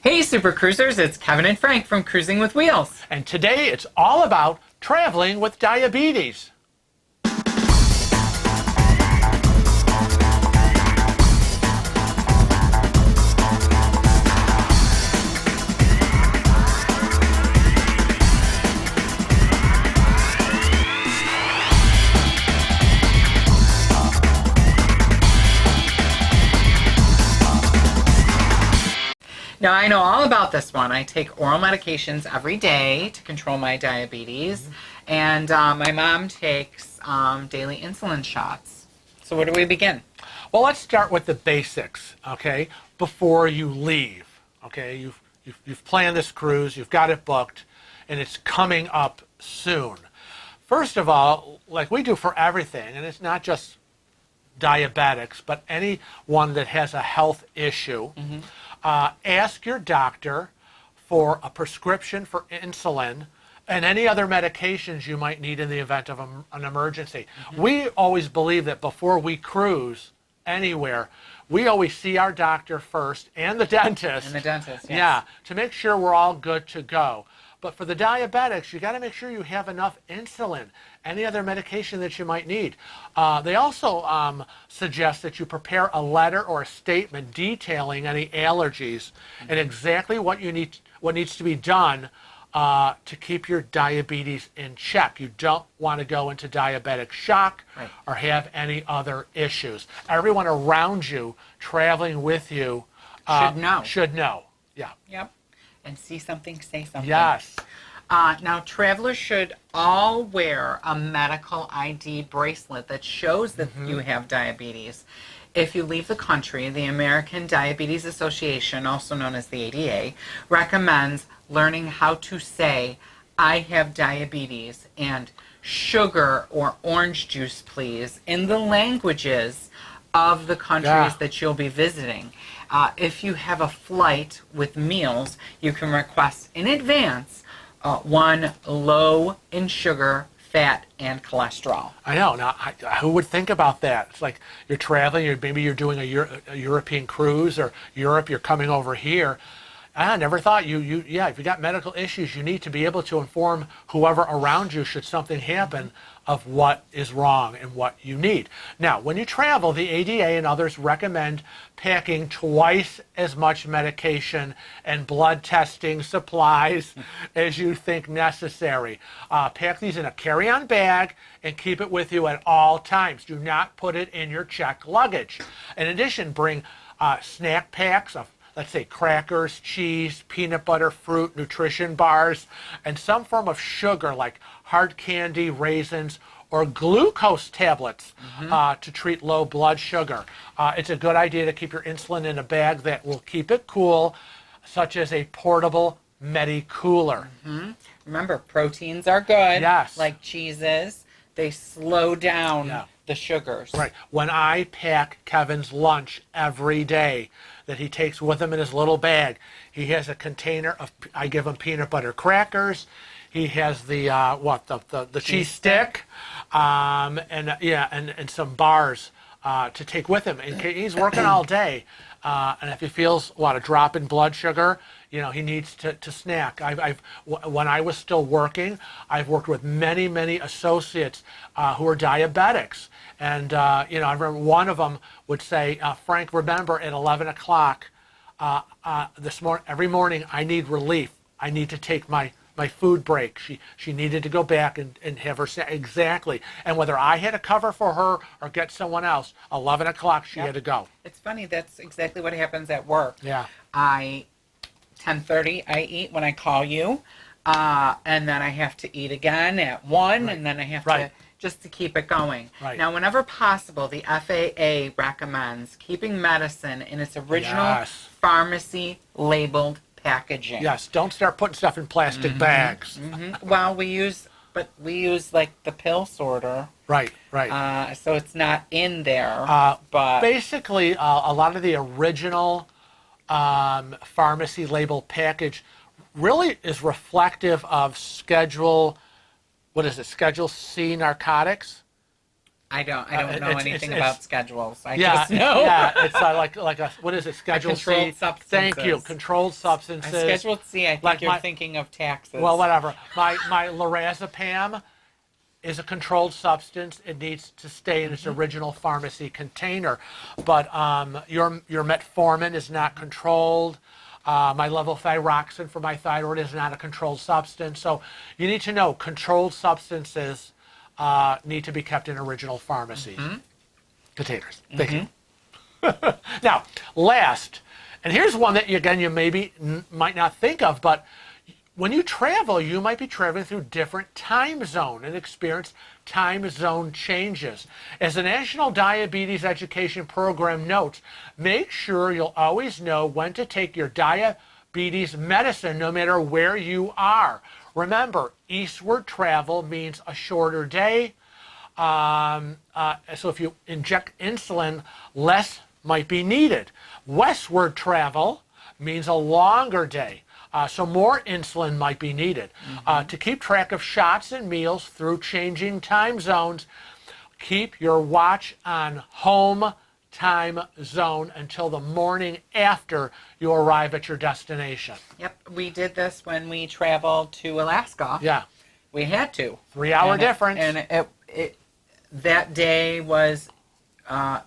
Hey Super Cruisers, it's Kevin and Frank from Cruising with Wheels. And today it's all about traveling with diabetes. Now I know all about this one. I take oral medications every day to control my diabetes, and my mom takes daily insulin shots. So where do we begin? Well, let's start with the basics, okay? Before you leave, okay? You've planned this cruise, you've got it booked, and it's coming up soon. First of all, like we do for everything, and it's not just diabetics, but anyone that has a health issue, ask your doctor for a prescription for insulin and any other medications you might need in the event of an emergency. We always believe that before we cruise anywhere, we always see our doctor first and the dentist. And the dentist, yes. Yeah, to make sure we're all good to go. But for the diabetics, you got to make sure you have enough insulin, any other medication that you might need. They also suggest that you prepare a letter or a statement detailing any allergies and exactly what needs to be done to keep your diabetes in check. You don't want to go into diabetic shock or have any other issues. Everyone around you traveling with you Should know. Yeah. Yep. And see something, say something. Yes. Now, travelers should all wear a medical ID bracelet that shows that you have diabetes. If you leave the country, the American Diabetes Association, also known as the ADA, recommends learning how to say, "I have diabetes," and "sugar" or "orange juice, please," in the languages of the countries that you'll be visiting. If you have a flight with meals, you can request in advance one low in sugar, fat, and cholesterol. I know. Now, who would think about that? It's like you're traveling, maybe you're doing a European cruise, or Europe, you're coming over here. I never thought if you got medical issues, you need to be able to inform whoever around you should something happen of what is wrong and what you need. Now, when you travel, the ADA and others recommend packing twice as much medication and blood testing supplies as you think necessary. Pack these in a carry-on bag and keep it with you at all times. Do not put it in your checked luggage. In addition, bring snack packs of, let's say, crackers, cheese, peanut butter, fruit, nutrition bars, and some form of sugar like hard candy, raisins, or glucose tablets to treat low blood sugar. It's a good idea to keep your insulin in a bag that will keep it cool, such as a portable Medi-Cooler. Remember, proteins are good, Yes. like cheeses. They slow down the sugars. Right. When I pack Kevin's lunch every day that he takes with him in his little bag, he has a container of, I give him peanut butter crackers. He has the the cheese stick, and some bars to take with him. And he's working all day, and if he feels a drop in blood sugar, he needs to snack. When I was still working, I've worked with many associates who are diabetics, and I remember one of them would say, "Frank, remember at 11 o'clock every morning, I need relief. I need to take my food break." She needed to go back and have her snack. Exactly. And whether I had to cover for her or get someone else, 11 o'clock she had to go. It's funny, that's exactly what happens at work. Yeah. 10:30 I eat when I call you, and then I have to eat again at 1, and then I have to, just to keep it going. Now, whenever possible, the FAA recommends keeping medicine in its original pharmacy labeled packaging. Yes, don't start putting stuff in plastic bags. Well, we use like the pill sorter. Right. So it's not in there. But basically, a lot of the original pharmacy label package really is reflective of Schedule C narcotics. I don't know anything it's- about schedules. I Yeah, just know. yeah, it's like a what is it? Schedule controlled C. substances. Thank you. Controlled substances. Schedule C, I think Like you're thinking of taxes. Well, whatever. My lorazepam is a controlled substance. It needs to stay in its original pharmacy container. But your metformin is not controlled. My levothyroxine for my thyroid is not a controlled substance. So you need to know controlled substances need to be kept in original pharmacy containers. Thank you. Now, last, and here's one that again you maybe might not think of, but when you travel, you might be traveling through different time zone and experience time zone changes. As the National Diabetes Education Program notes, make sure you'll always know when to take your diabetes medicine no matter where you are. Remember, eastward travel means a shorter day. So if you inject insulin, less might be needed. Westward travel means a longer day. So more insulin might be needed. To keep track of shots and meals through changing time zones, keep your watch on home time zone until the morning after you arrive at your destination. Yep, we did this when we traveled to Alaska. Yeah. We had to. 3-hour difference. And that day was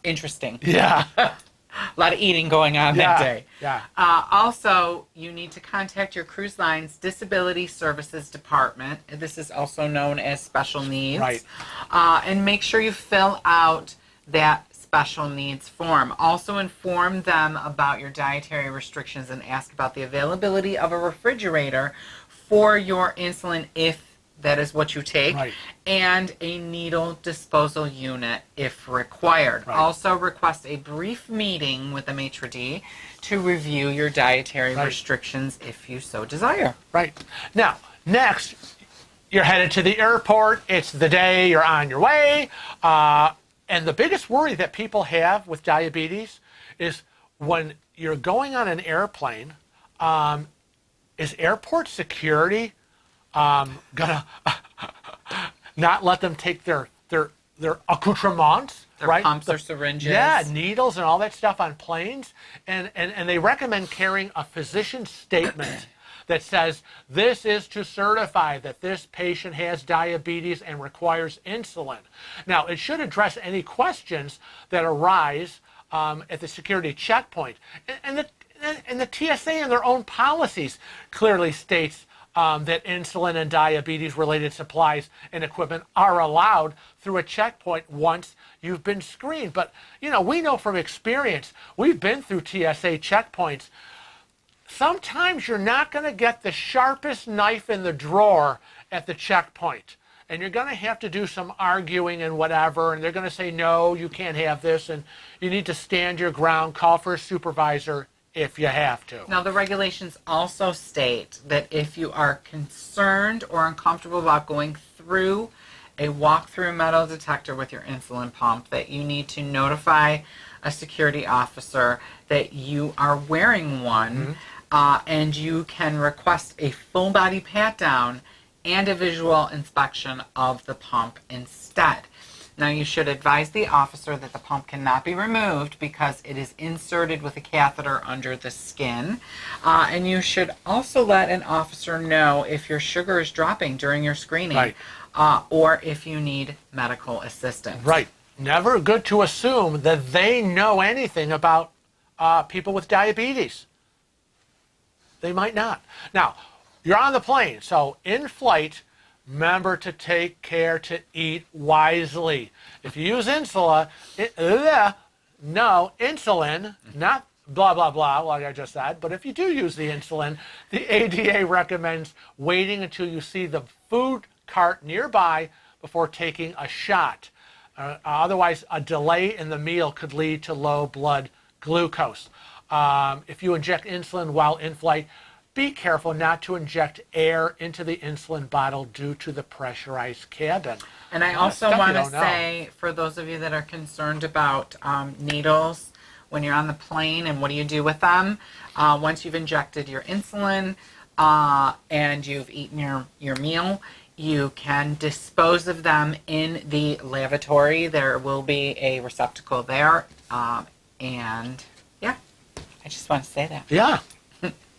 interesting. Yeah. A lot of eating going on that day. Yeah. Also, you need to contact your cruise line's Disability Services Department. This is also known as Special Needs. Right. And make sure you fill out that special needs form. Also inform them about your dietary restrictions and ask about the availability of a refrigerator for your insulin if that is what you take, Right. and a needle disposal unit if required. Right. Also request a brief meeting with the maitre d' to review your dietary Right. restrictions if you so desire. Right. Now, next, you're headed to the airport. It's the day you're on your way. And the biggest worry that people have with diabetes is when you're going on an airplane, is airport security gonna not let them take their accoutrements, Their right? pumps or syringes. Yeah, needles and all that stuff on planes. And they recommend carrying a physician's statement that says this is to certify that this patient has diabetes and requires insulin. Now, it should address any questions that arise at the security checkpoint. And the TSA in their own policies clearly states that insulin and diabetes-related supplies and equipment are allowed through a checkpoint once you've been screened. But, you know, we know from experience, we've been through TSA checkpoints. Sometimes you're not going to get the sharpest knife in the drawer at the checkpoint. And you're going to have to do some arguing and whatever, and they're going to say, no, you can't have this, and you need to stand your ground, call for a supervisor if you have to. Now, the regulations also state that if you are concerned or uncomfortable about going through a walk-through metal detector with your insulin pump, that you need to notify a security officer that you are wearing one, and you can request a full-body pat-down and a visual inspection of the pump instead. Now, you should advise the officer that the pump cannot be removed because it is inserted with a catheter under the skin. And you should also let an officer know if your sugar is dropping during your screening, Right. or if you need medical assistance. Right. Never good to assume that they know anything about people with diabetes. They might not. Now, you're on the plane, so in flight, remember to take care to eat wisely. If you use insulin, not blah, blah, blah, like I just said, but if you do use the insulin, the ADA recommends waiting until you see the food cart nearby before taking a shot. Otherwise, a delay in the meal could lead to low blood glucose. If you inject insulin while in flight, be careful not to inject air into the insulin bottle due to the pressurized cabin. And I also want to say, for those of you that are concerned about needles when you're on the plane and what do you do with them, once you've injected your insulin and you've eaten your meal, You can dispose of them in the lavatory. There will be a receptacle there. And yeah, I just want to say that. Yeah.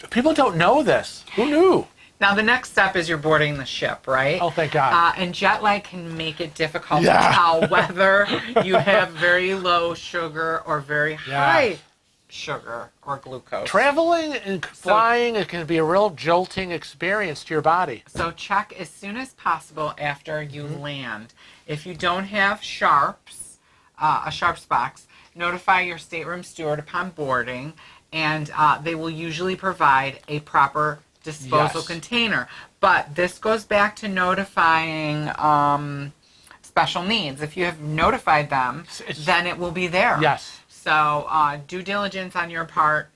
People don't know this. Who knew? Now, the next step is you're boarding the ship, right? Oh, thank God. And jet lag can make it difficult Yeah. to tell whether you have very low sugar or very high sugar or glucose. Traveling and flying, it can be a real jolting experience to your body. So check as soon as possible after you land. If you don't have sharps, a sharps box, notify your stateroom steward upon boarding, and they will usually provide a proper disposal container. But this goes back to notifying special needs. If you have notified them, then it will be there. Yes. So due diligence on your part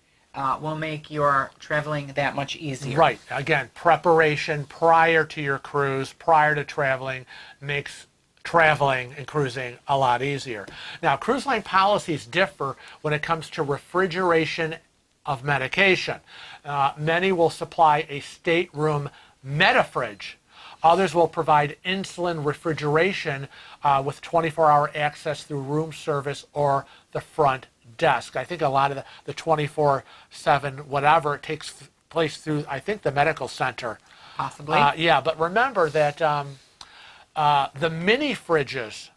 will make your traveling that much easier. Right. Again, preparation prior to your cruise, prior to traveling, makes traveling and cruising a lot easier. Now, cruise line policies differ when it comes to refrigeration of medication. Many will supply a stateroom Metafridge. Others will provide insulin refrigeration with 24-hour access through room service or the front desk. I think a lot of the 24/7 whatever takes place through, I think, the medical center. Possibly. Yeah, but remember that the mini fridges.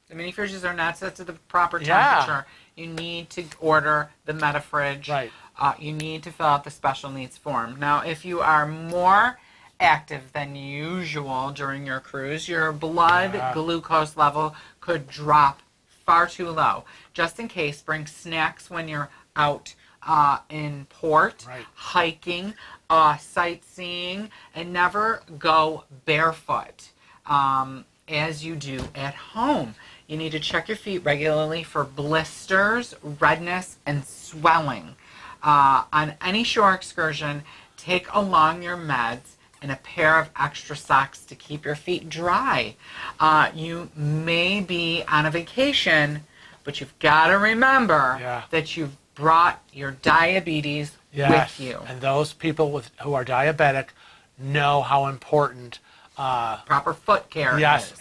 The mini fridges are not set to the proper temperature. You need to order the Metafridge. Right. You need to fill out the special needs form. Now, if you are more active than usual during your cruise, your blood glucose level could drop far too low. Just in case, bring snacks when you're out in port, hiking, sightseeing, and never go barefoot as you do at home. You need to check your feet regularly for blisters, redness, and swelling. On any shore excursion, take along your meds and a pair of extra socks to keep your feet dry. You may be on a vacation, but you've got to remember that you've brought your diabetes with you. And those people who are diabetic know how important proper foot care is.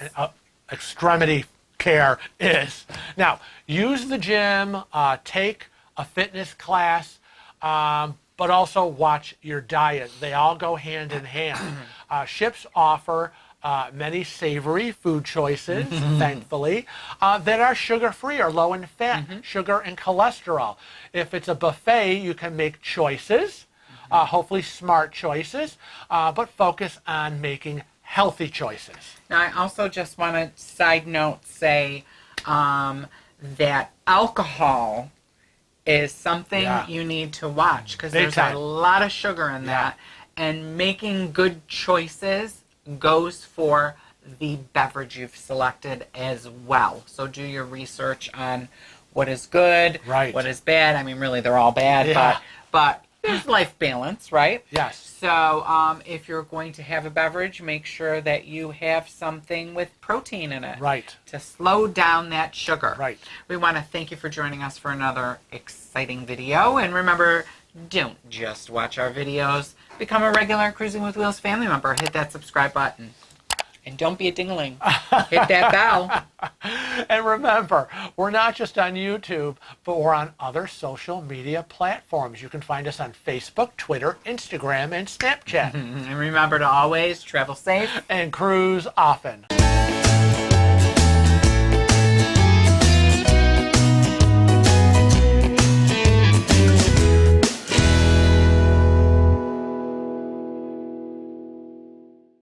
Extremity care is. Now, use the gym, take a fitness class, but also watch your diet. They all go hand in hand. Ships offer many savory food choices, thankfully, that are sugar-free or low in fat, sugar and cholesterol. If it's a buffet, you can make choices, hopefully smart choices, but focus on making healthy choices. Now, I also just want to side note say that alcohol is something you need to watch because there's a lot of sugar in that, and making good choices goes for the beverage you've selected as well. So do your research on what is good, what is bad. I mean, really, they're all bad, but there's life balance, right? Yes. So if you're going to have a beverage, make sure that you have something with protein in it. Right. To slow down that sugar. Right. We want to thank you for joining us for another exciting video. And remember, don't just watch our videos. Become a regular Cruising with Wheels family member. Hit that subscribe button. And don't be a ding-a-ling. Hit that bell. And remember, we're not just on YouTube, but we're on other social media platforms. You can find us on Facebook, Twitter, Instagram, and Snapchat. And remember to always travel safe and cruise often.